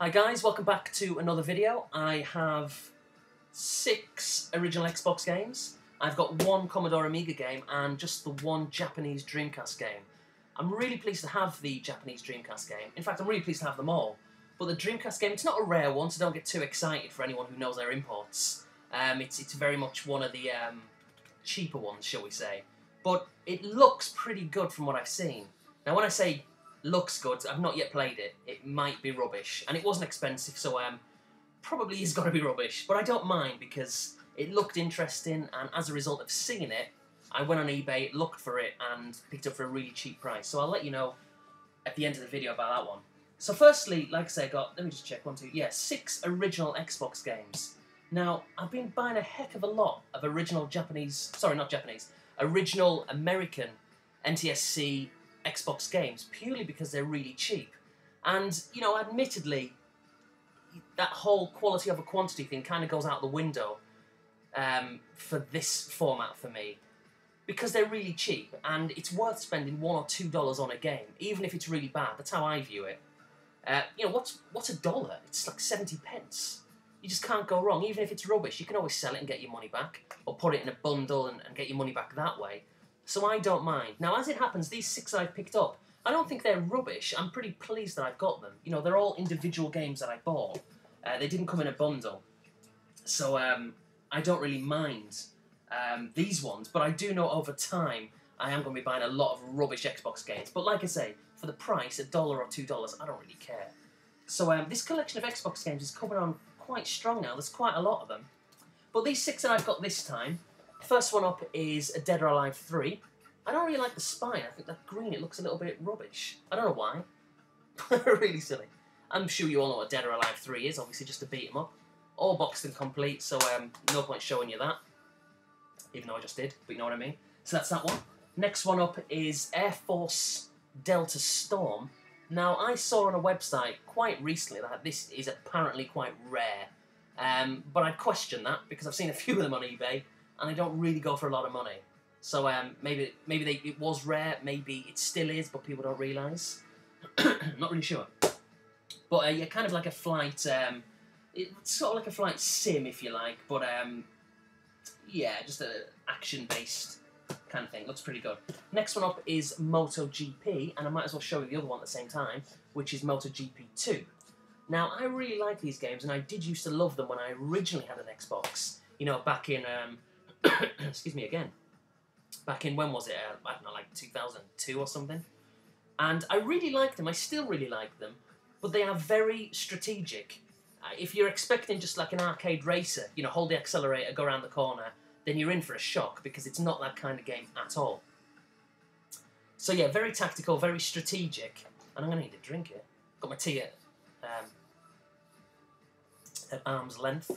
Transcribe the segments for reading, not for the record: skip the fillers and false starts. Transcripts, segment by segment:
Hi guys, welcome back to another video. I have 6 original Xbox games. I've got 1 Commodore Amiga game and just the 1 Japanese Dreamcast game. I'm really pleased to have the Japanese Dreamcast game. In fact, I'm really pleased to have them all. But the Dreamcast game, it's not a rare one, so don't get too excited for anyone who knows their imports. It's very much one of the cheaper ones, shall we say. But it looks pretty good from what I've seen. Now when I say looks good, I've not yet played it. It might be rubbish. And it wasn't expensive, so probably is going to be rubbish. But I don't mind because it looked interesting, and as a result of seeing it, I went on eBay, looked for it, and picked it up for a really cheap price. So I'll let you know at the end of the video about that one. So firstly, like I say, I got, let me just check, 6 original Xbox games. Now, I've been buying a heck of a lot of original original American NTSC Xbox games, purely because they're really cheap. And, you know, admittedly, that whole quality over quantity thing kind of goes out the window for this format for me. Because they're really cheap, and it's worth spending $1 or $2 on a game, even if it's really bad. That's how I view it. You know, what's a dollar? It's like 70 pence. You just can't go wrong. Even if it's rubbish, you can always sell it and get your money back, or put it in a bundle and get your money back that way. So I don't mind. Now, as it happens, these 6 I've picked up, I don't think they're rubbish. I'm pretty pleased that I've got them. You know, they're all individual games that I bought. They didn't come in a bundle. So I don't really mind these ones, but I do know over time I am going to be buying a lot of rubbish Xbox games. But like I say, for the price, $1 or $2, I don't really care. So this collection of Xbox games is coming on quite strong now. There's quite a lot of them. But these 6 that I've got this time, first one up is a Dead or Alive 3. I don't really like the spine. I think that green, it looks a little bit rubbish. I don't know why. Really silly. I'm sure you all know what Dead or Alive 3 is, obviously just to beat 'em up. All boxed and complete, so no point showing you that. Even though I just did, but you know what I mean. So that's that one. Next one up is Air Force Delta Storm. Now, I saw on a website quite recently that this is apparently quite rare. But I'd question that, because I've seen a few of them on eBay, and they don't really go for a lot of money. So maybe it was rare, maybe it still is, but people don't realise. Not really sure. But yeah, kind of like a flight, it's sort of like a flight sim, if you like, but yeah, just a action-based kind of thing. Looks pretty good. Next one up is MotoGP, and I might as well show you the other one at the same time, which is MotoGP 2. Now, I really like these games, and I did used to love them when I originally had an Xbox. You know, back in, excuse me again, back in, when was it? I don't know, like 2002 or something. And I really liked them, I still really like them, but they are very strategic. If you're expecting just like an arcade racer, you know, hold the accelerator, go around the corner, then you're in for a shock, because it's not that kind of game at all. So yeah, very tactical, very strategic, and I'm going to need to drink it. Got my tea at arm's length.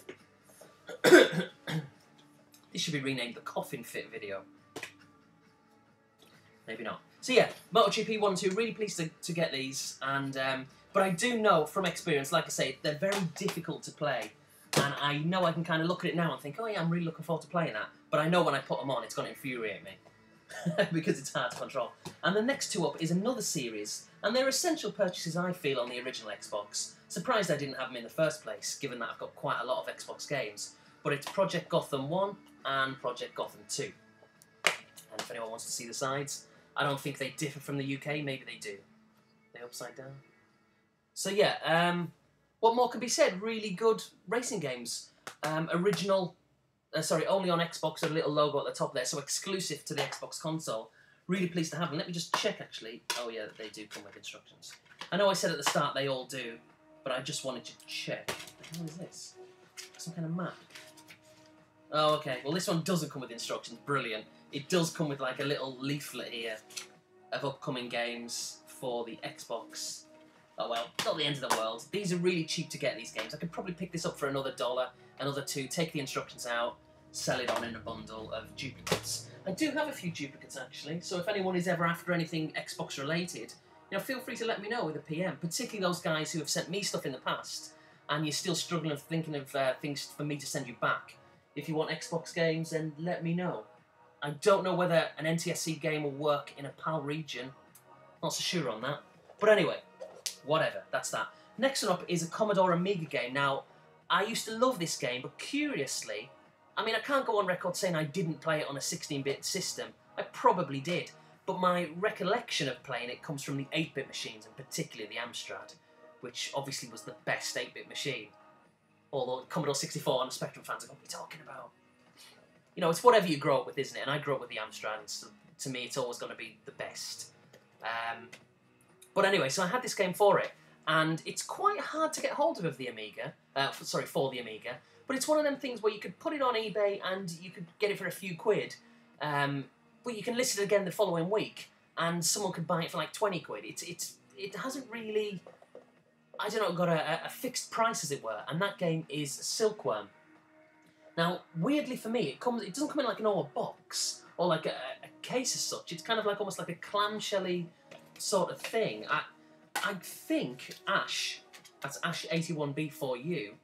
This should be renamed the Coffin Fit video. Maybe not. So yeah, MotoGP 1 and 2, really pleased to get these, and but I do know from experience, like I say, they're very difficult to play, and I know I can kind of look at it now and think, oh yeah, I'm really looking forward to playing that, but I know when I put them on, it's going to infuriate me, because it's hard to control. And the next 2 up is another series, and they're essential purchases, I feel, on the original Xbox. Surprised I didn't have them in the first place, given that I've got quite a lot of Xbox games, but it's Project Gotham 1 and Project Gotham 2. And if anyone wants to see the sides, I don't think they differ from the UK, maybe they do. They're upside down. So yeah, what more can be said? Really good racing games. Original, only on Xbox, a little logo at the top there, so exclusive to the Xbox console. Really pleased to have them. Let me just check, actually. Oh yeah, they do come with instructions. I know I said at the start they all do, but I just wanted to check. What is this? Some kind of map. Oh, okay. Well, this one doesn't come with instructions. Brilliant. It does come with like a little leaflet here of upcoming games for the Xbox. Oh well, not the end of the world. These are really cheap to get, these games. I could probably pick this up for another $1, another $2, take the instructions out, sell it on in a bundle of duplicates. I do have a few duplicates actually, so if anyone is ever after anything Xbox related, you know, feel free to let me know with a PM, particularly those guys who have sent me stuff in the past, and you're still struggling of thinking of things for me to send you back. If you want Xbox games, then let me know. I don't know whether an NTSC game will work in a PAL region. Not so sure on that. But anyway, whatever, that's that. Next one up is a Commodore Amiga game. Now, I used to love this game, but curiously, I mean, I can't go on record saying I didn't play it on a 16-bit system. I probably did, but my recollection of playing it comes from the 8-bit machines, and particularly the Amstrad, which obviously was the best 8-bit machine. Although Commodore 64 and the Spectrum fans are going to be talking about. You know, it's whatever you grow up with, isn't it? And I grew up with the Amstrad, and so, to me, it's always going to be the best. But anyway, so I had this game for it, and it's quite hard to get hold of the Amiga. For the Amiga. But it's one of them things where you could put it on eBay and you could get it for a few quid. But you can list it again the following week, and someone could buy it for like 20 quid. It hasn't really, I don't know, got a fixed price, as it were. And that game is Silkworm. Now, weirdly for me, it doesn't come in like an old box or like a case as such. It's kind of like almost like a clamshelly sort of thing. I think Ash, that's Ash81B for you.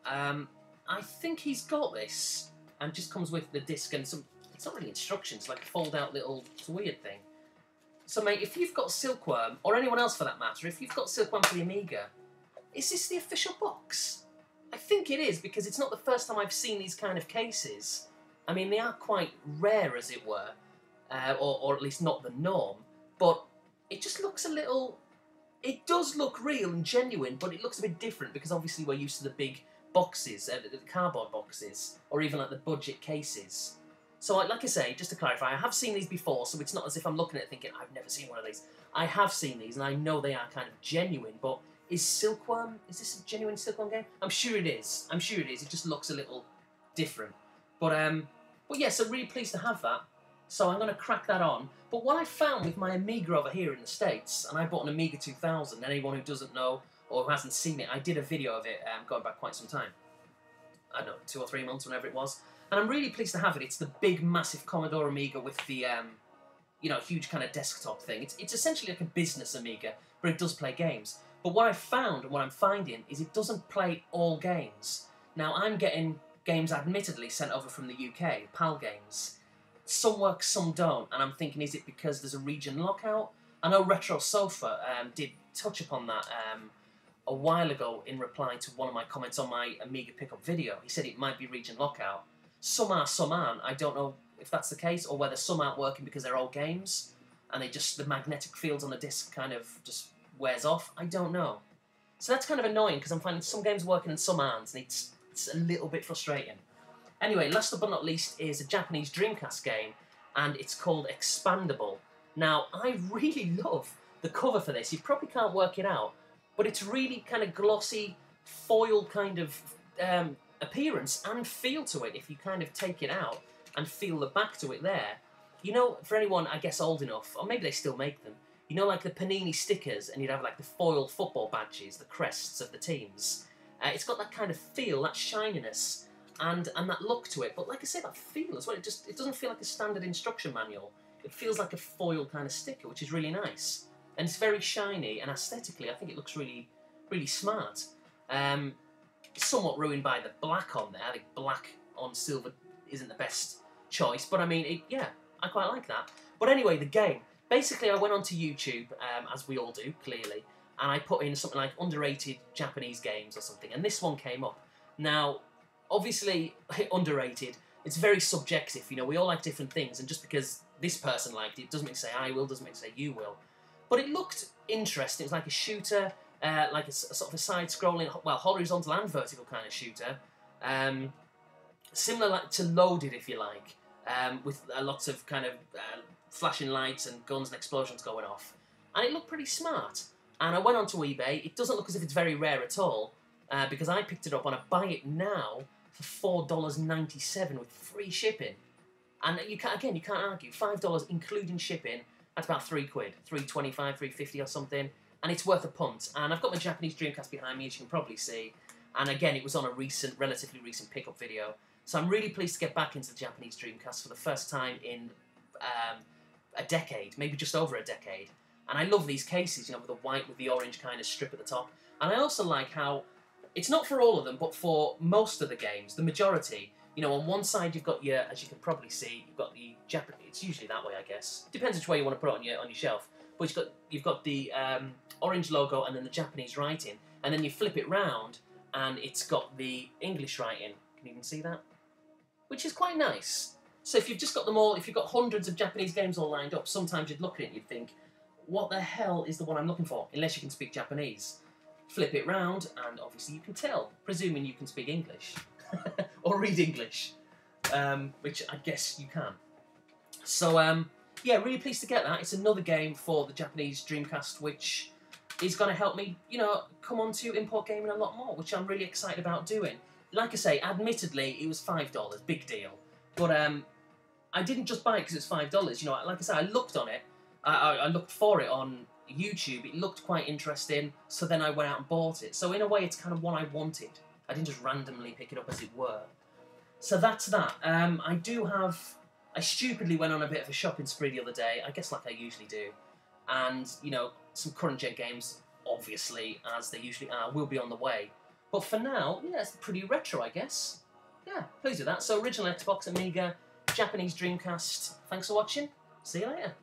I think he's got this, and just comes with the disc and some. It's not really instructions, like a fold-out little. It's a weird thing. So, mate, if you've got Silkworm, or anyone else for that matter, if you've got Silkworm for the Amiga, is this the official box? I think it is, because it's not the first time I've seen these kind of cases. I mean, they are quite rare, as it were, or at least not the norm. But it just looks a little. It does look real and genuine, but it looks a bit different because obviously we're used to the big boxes, the cardboard boxes, or even like the budget cases. So, like I say, just to clarify, I have seen these before, so it's not as if I'm looking at it thinking, I've never seen one of these. I have seen these, and I know they are kind of genuine, but is this a genuine Silkworm game? I'm sure it is. I'm sure it is. It just looks a little different. But yeah, so really pleased to have that. So I'm going to crack that on. But what I found with my Amiga over here in the States, and I bought an Amiga 2000, anyone who doesn't know or who hasn't seen it, I did a video of it going back quite some time. I don't know, 2 or 3 months, whenever it was. And I'm really pleased to have it. It's the big, massive Commodore Amiga with the, huge kind of desktop thing. It's essentially like a business Amiga, but it does play games. But what I found, and what I'm finding, is it doesn't play all games. Now, I'm getting games, admittedly, sent over from the UK, PAL games. Some work, some don't, and I'm thinking, is it because there's a region lockout? I know Retro Sofa did touch upon that a while ago in reply to one of my comments on my Amiga pickup video. He said it might be region lockout. Some are, some aren't. I don't know if that's the case, or whether some aren't working because they're old games, and the magnetic fields on the disc kind of just wears off. I don't know. So that's kind of annoying, because I'm finding some games working and some aren't, and it's a little bit frustrating. Anyway, last but not least is a Japanese Dreamcast game, and it's called Expandable. Now, I really love the cover for this. You probably can't work it out, but it's really kind of glossy, foil kind of appearance and feel to it if you kind of take it out and feel the back to it there. You know, for anyone, I guess, old enough, or maybe they still make them, you know, like the Panini stickers, and you'd have like the foil football badges, the crests of the teams. It's got that kind of feel, that shininess, and that look to it, but like I say, that feel as well. It doesn't feel like a standard instruction manual. It feels like a foil kind of sticker, which is really nice, and it's very shiny, and aesthetically, I think it looks really, really smart. Somewhat ruined by the black on there. I think black on silver isn't the best choice, but I mean, yeah, I quite like that. But anyway, the game. Basically, I went onto YouTube, as we all do, clearly, and I put in something like underrated Japanese games or something, and this one came up. Now, obviously, underrated, it's very subjective, you know, we all like different things, and just because this person liked it doesn't mean to say I will, doesn't mean to say you will. But it looked interesting. It was like a shooter, like a sort of a side-scrolling, well, horizontal and vertical kind of shooter, similar to Loaded, if you like, with lots of kind of flashing lights and guns and explosions going off. And it looked pretty smart. And I went onto eBay. It doesn't look as if it's very rare at all, because I picked it up on a buy it now for $4.97 with free shipping. And you can't argue. $5 including shipping, that's about £3, $3.25, $3.50 or something. And it's worth a punt. And I've got my Japanese Dreamcast behind me, as you can probably see. And again, it was on a relatively recent pickup video. So I'm really pleased to get back into the Japanese Dreamcast for the first time in a decade, maybe just over a decade. And I love these cases, you know, with the white with the orange kind of strip at the top. And I also like how, it's not for all of them, but for most of the games, the majority, you know, on one side you've got your, as you can probably see, you've got the Japanese, it's usually that way, I guess. Depends which way you want to put it on your shelf. But you've got the orange logo and then the Japanese writing. and then you flip it round, and it's got the English writing. Can you even see that? Which is quite nice. So if you've just got them all, if you've got hundreds of Japanese games all lined up, sometimes you'd look at it and you'd think, what the hell is the one I'm looking for? Unless you can speak Japanese. Flip it round, and obviously you can tell, presuming you can speak English. Or read English. Which I guess you can. So, yeah, really pleased to get that. It's another game for the Japanese Dreamcast, which is going to help me, you know, come on to import gaming a lot more, which I'm really excited about doing. Like I say, admittedly, it was $5, big deal. But I didn't just buy it because it's $5. You know, like I said, I looked on it. I looked for it on YouTube. It looked quite interesting, so then I went out and bought it. So in a way, it's kind of what I wanted. I didn't just randomly pick it up, as it were. So that's that. I stupidly went on a bit of a shopping spree the other day, I guess like I usually do. And, you know, some current-gen games, obviously, as they usually are, will be on the way. But for now, yeah, it's pretty retro, I guess. Yeah, pleased with that. So original Xbox, Amiga, Japanese Dreamcast. Thanks for watching. See you later.